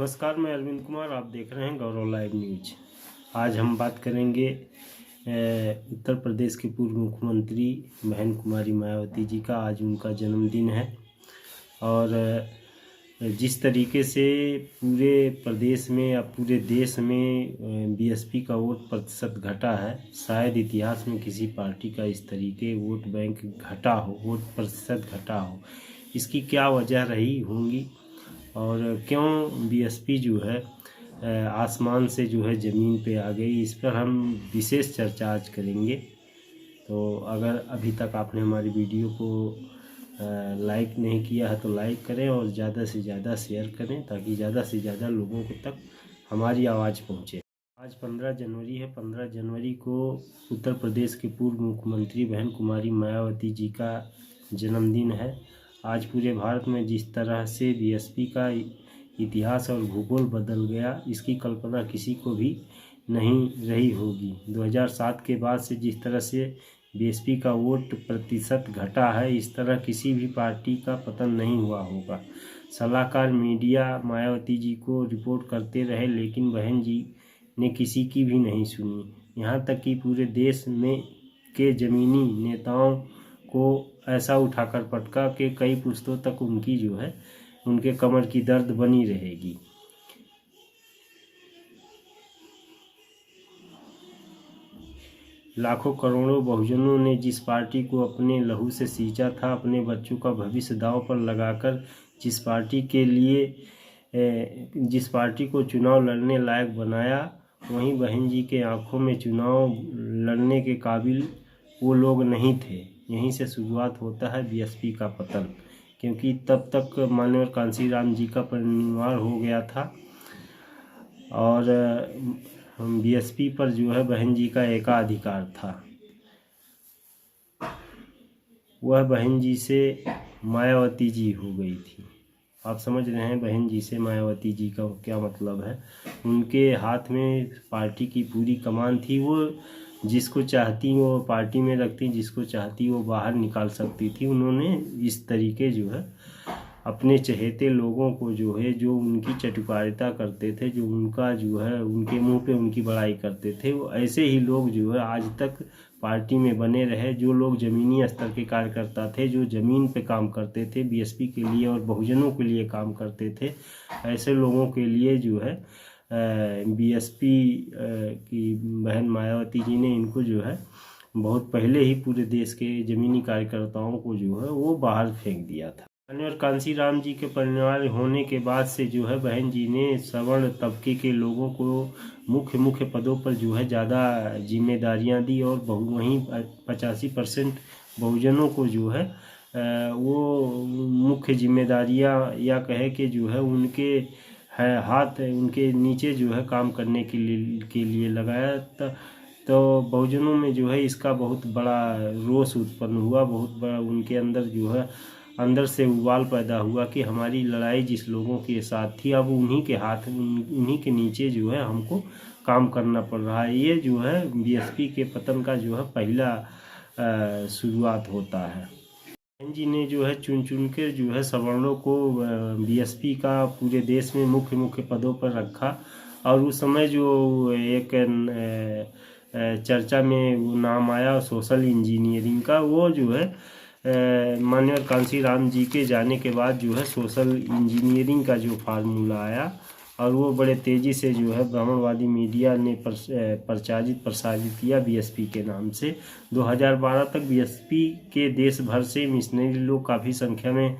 नमस्कार, मैं अरविंद कुमार। आप देख रहे हैं गौरव लाइव न्यूज। आज हम बात करेंगे उत्तर प्रदेश के पूर्व मुख्यमंत्री बहन कुमारी मायावती जी का। आज उनका जन्मदिन है और जिस तरीके से पूरे प्रदेश में या पूरे देश में बीएसपी का वोट प्रतिशत घटा है, शायद इतिहास में किसी पार्टी का इस तरीके वोट बैंक घटा हो, वोट प्रतिशत घटा हो। इसकी क्या वजह रही होंगी और क्यों बीएसपी जो है आसमान से जो है ज़मीन पे आ गई, इस पर हम विशेष चर्चा आज करेंगे। तो अगर अभी तक आपने हमारी वीडियो को लाइक नहीं किया है तो लाइक करें और ज़्यादा से ज़्यादा शेयर करें ताकि ज़्यादा से ज़्यादा लोगों को तक हमारी आवाज़ पहुँचे। आज 15 जनवरी है। 15 जनवरी को उत्तर प्रदेश के पूर्व मुख्यमंत्री बहन कुमारी मायावती जी का जन्मदिन है। आज पूरे भारत में जिस तरह से बीएसपी का इतिहास और भूगोल बदल गया, इसकी कल्पना किसी को भी नहीं रही होगी। 2007 के बाद से जिस तरह से बीएसपी का वोट प्रतिशत घटा है, इस तरह किसी भी पार्टी का पतन नहीं हुआ होगा। सलाहकार मीडिया मायावती जी को रिपोर्ट करते रहे, लेकिन बहन जी ने किसी की भी नहीं सुनी। यहाँ तक कि पूरे देश में के ज़मीनी नेताओं को ऐसा उठाकर पटका कि कई पुश्तों तक उनकी जो है उनके कमर की दर्द बनी रहेगी। लाखों करोड़ों बहुजनों ने जिस पार्टी को अपने लहू से सींचा था, अपने बच्चों का भविष्य दांव पर लगाकर जिस पार्टी को चुनाव लड़ने लायक बनाया, वहीं बहन जी के आंखों में चुनाव लड़ने के काबिल वो लोग नहीं थे। यहीं से शुरुआत होता है बीएसपी का पतन, क्योंकि तब तक माननीय कांशीराम जी का परिनिर्वाण हो गया था और बीएसपी पर जो है बहन जी का एकाधिकार था। वह बहन जी से मायावती जी हो गई थी। आप समझ रहे हैं बहन जी से मायावती जी का क्या मतलब है। उनके हाथ में पार्टी की पूरी कमान थी। वो जिसको चाहती वो पार्टी में रखती, जिसको चाहती वो बाहर निकाल सकती थी। उन्होंने इस तरीके जो है अपने चहेते लोगों को जो है, जो उनकी चटुकारिता करते थे, जो उनका जो है उनके मुंह पे उनकी बड़ाई करते थे, वो ऐसे ही लोग जो है आज तक पार्टी में बने रहे। जो लोग ज़मीनी स्तर के कार्यकर्ता थे, जो ज़मीन पे काम करते थे बीएसपी के लिए और बहुजनों के लिए काम करते थे, ऐसे लोगों के लिए जो है बीएसपी की बहन मायावती जी ने इनको जो है बहुत पहले ही पूरे देश के ज़मीनी कार्यकर्ताओं को जो है वो बाहर फेंक दिया था। और कांशीराम जी के परिनिर्वाण होने के बाद से जो है बहन जी ने सवर्ण तबके के लोगों को मुख्य पदों पर जो है ज़्यादा जिम्मेदारियां दी और वहीं 85% बहुजनों को जो है वो मुख्य जिम्मेदारियां या कहे कि जो है उनके हाथ उनके नीचे जो है काम करने के लिए लगाया। तो बहुजनों में जो है इसका बहुत बड़ा रोष उत्पन्न हुआ, बहुत बड़ा उनके अंदर जो है अंदर से उबाल पैदा हुआ कि हमारी लड़ाई जिस लोगों के साथ थी, अब उन्हीं के हाथ उन्हीं के नीचे जो है हमको काम करना पड़ रहा है। ये जो है बीएसपी के पतन का जो है पहला शुरुआत होता है। बहन जी ने जो है चुन के जो है सवर्णों को बीएसपी का पूरे देश में मुख्य पदों पर रखा। और उस समय जो एक चर्चा में वो नाम आया सोशल इंजीनियरिंग का, वो जो है माननीय कांशीराम जी के जाने के बाद जो है सोशल इंजीनियरिंग का जो फार्मूला आया और वो बड़े तेज़ी से जो है ब्राह्मणवादी मीडिया ने प्रसारित किया बीएसपी के नाम से। 2012 तक बीएसपी के देश भर से मिशनरी लोग काफ़ी संख्या में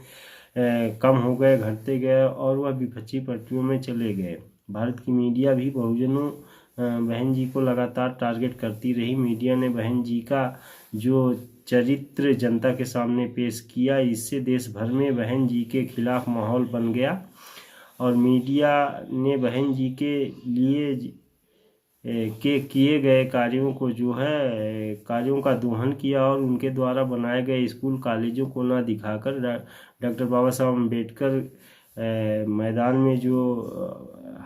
कम हो गए, घटते गए और वह विपक्षी पार्टियों में चले गए। भारत की मीडिया भी बहुजनों बहन जी को लगातार टारगेट करती रही। मीडिया ने बहन जी का जो चरित्र जनता के सामने पेश किया, इससे देश भर में बहन जी के खिलाफ माहौल बन गया और मीडिया ने बहन जी के लिए किए गए कार्यों को जो है कार्यों का दोहन किया और उनके द्वारा बनाए गए स्कूल कॉलेजों को ना दिखाकर डॉक्टर बाबा साहब अम्बेडकर मैदान में जो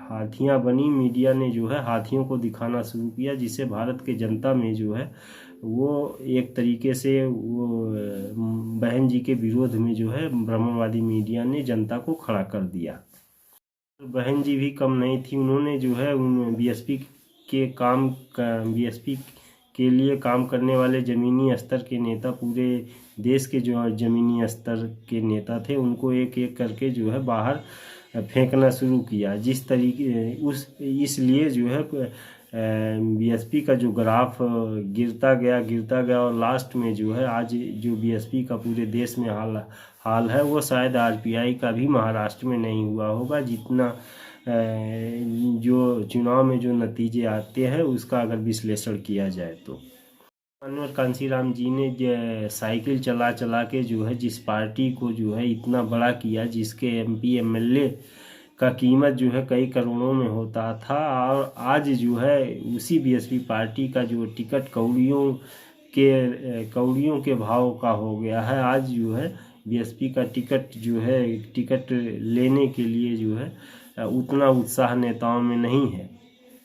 हाथियां बनी, मीडिया ने जो है हाथियों को दिखाना शुरू किया, जिससे भारत के जनता में जो है वो एक तरीके से वो बहन जी के विरोध में जो है ब्राह्मणवादी मीडिया ने जनता को खड़ा कर दिया। बहन जी भी कम नहीं थी, उन्होंने जो है उन बीएसपी के लिए काम करने वाले ज़मीनी स्तर के नेता, पूरे देश के जो ज़मीनी स्तर के नेता थे, उनको एक एक करके जो है बाहर फेंकना शुरू किया। जिस तरीके इसलिए जो है बीएसपी का जो ग्राफ गिरता गया और लास्ट में जो है आज जो बीएसपी का पूरे देश में हाल है, वो शायद आरपीआई का भी महाराष्ट्र में नहीं हुआ होगा। जितना जो चुनाव में जो नतीजे आते हैं उसका अगर विश्लेषण किया जाए तो माननीय कांशीराम जी ने साइकिल चला चला के जो है जिस पार्टी को जो है इतना बड़ा किया, जिसके एमपी एमएलए का कीमत जो है कई करोड़ों में होता था, और आज जो है उसी बीएसपी पार्टी का जो टिकट कौड़ियों के भाव का हो गया है। आज जो है बीएसपी का टिकट लेने के लिए जो है उतना उत्साह नेताओं में नहीं है।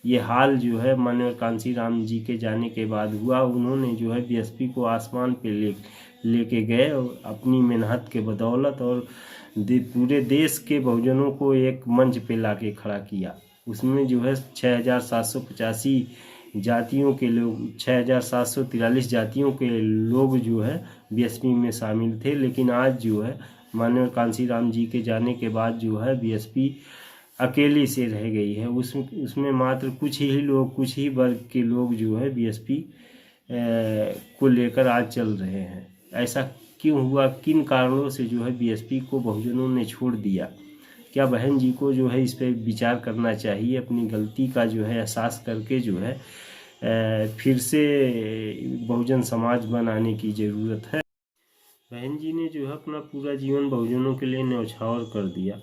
ये हाल जो है माननीय कांशीराम जी के जाने के बाद हुआ। उन्होंने जो है बीएसपी को आसमान पे लेके गए और अपनी मेहनत के बदौलत, और पूरे देश के बहुजनों को एक मंच पे लाके खड़ा किया। उसमें जो है 6,785 जातियों के लोग, 6,743 जातियों के लोग जो है बीएसपी में शामिल थे। लेकिन आज जो है माननीय कांशीराम जी के जाने के बाद जो है बीएसपी अकेली से रह गई है। उसमें मात्र कुछ ही वर्ग के लोग जो है बीएसपी को लेकर आज चल रहे हैं। ऐसा क्यों हुआ? किन कारणों से जो है बीएसपी को बहुजनों ने छोड़ दिया? क्या बहन जी को जो है इस पर विचार करना चाहिए? अपनी गलती का जो है एहसास करके जो है फिर से बहुजन समाज बनाने की ज़रूरत है। बहन जी ने जो है अपना पूरा जीवन बहुजनों के लिए न्यौछावर कर दिया,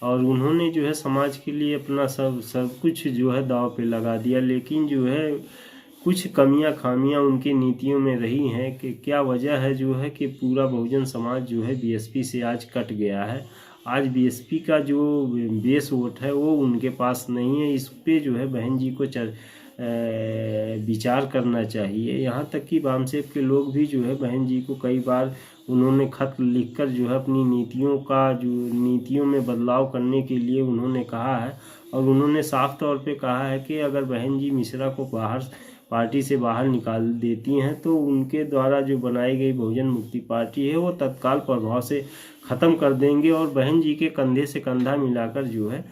और उन्होंने जो है समाज के लिए अपना सब कुछ जो है दांव पे लगा दिया। लेकिन जो है कुछ खामियां उनकी नीतियों में रही हैं कि क्या वजह है जो है कि पूरा बहुजन समाज जो है बीएसपी से आज कट गया है। आज बीएसपी का जो बेस वोट है वो उनके पास नहीं है। इस पे जो है बहन जी को विचार करना चाहिए। यहाँ तक कि वामसेप के लोग भी जो है बहन जी को कई बार उन्होंने खत लिखकर जो है अपनी नीतियों में बदलाव करने के लिए उन्होंने कहा है, और उन्होंने साफ तौर पे कहा है कि अगर बहन जी मिश्रा को पार्टी से बाहर निकाल देती हैं तो उनके द्वारा जो बनाई गई बहुजन मुक्ति पार्टी है वो तत्काल प्रभाव से ख़त्म कर देंगे, और बहन जी के कंधे से कंधा मिलाकर जो है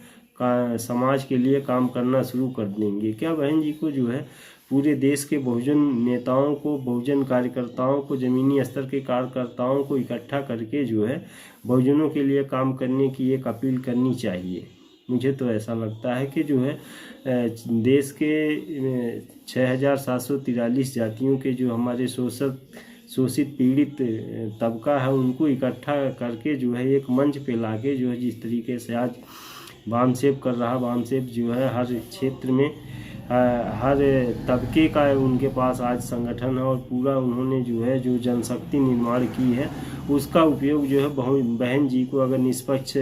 समाज के लिए काम करना शुरू कर देंगे। क्या बहन जी को जो है पूरे देश के बहुजन नेताओं को, बहुजन कार्यकर्ताओं को, ज़मीनी स्तर के कार्यकर्ताओं को इकट्ठा करके जो है बहुजनों के लिए काम करने की एक अपील करनी चाहिए? मुझे तो ऐसा लगता है कि जो है देश के 6,743 जातियों के जो हमारे शोषित पीड़ित तबका है उनको इकट्ठा करके जो है एक मंच पे लाके जो है जिस तरीके से आज वामसेप कर रहा, वामसेप जो है हर क्षेत्र में हर तबके का उनके पास आज संगठन है, और पूरा उन्होंने जो है जो जनशक्ति निर्माण की है उसका उपयोग जो है बहन जी को अगर निष्पक्ष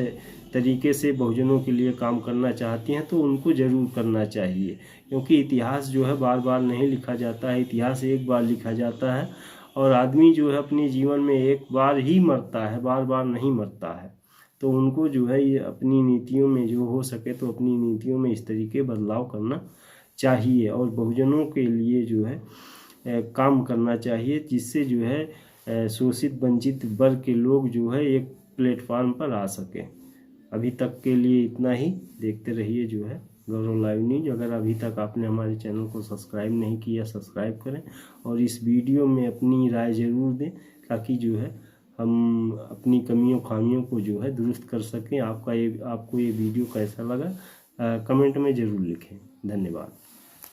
तरीके से बहुजनों के लिए काम करना चाहती हैं तो उनको ज़रूर करना चाहिए। क्योंकि इतिहास जो है बार बार नहीं लिखा जाता है, इतिहास एक बार लिखा जाता है, और आदमी जो है अपने जीवन में एक बार ही मरता है, बार बार नहीं मरता है। तो उनको जो है ये अपनी नीतियों में जो हो सके तो अपनी नीतियों में इस तरीके बदलाव करना चाहिए, और बहुजनों के लिए जो है काम करना चाहिए, जिससे जो है शोषित वंचित वर्ग के लोग जो है एक प्लेटफार्म पर आ सकें। अभी तक के लिए इतना ही। देखते रहिए जो है गौरव लाइव न्यूज। अगर अभी तक आपने हमारे चैनल को सब्सक्राइब नहीं किया, सब्सक्राइब करें, और इस वीडियो में अपनी राय ज़रूर दें ताकि जो है हम अपनी खामियों को जो है दुरुस्त कर सकें। आपको ये वीडियो कैसा लगा कमेंट में ज़रूर लिखें। धन्यवाद।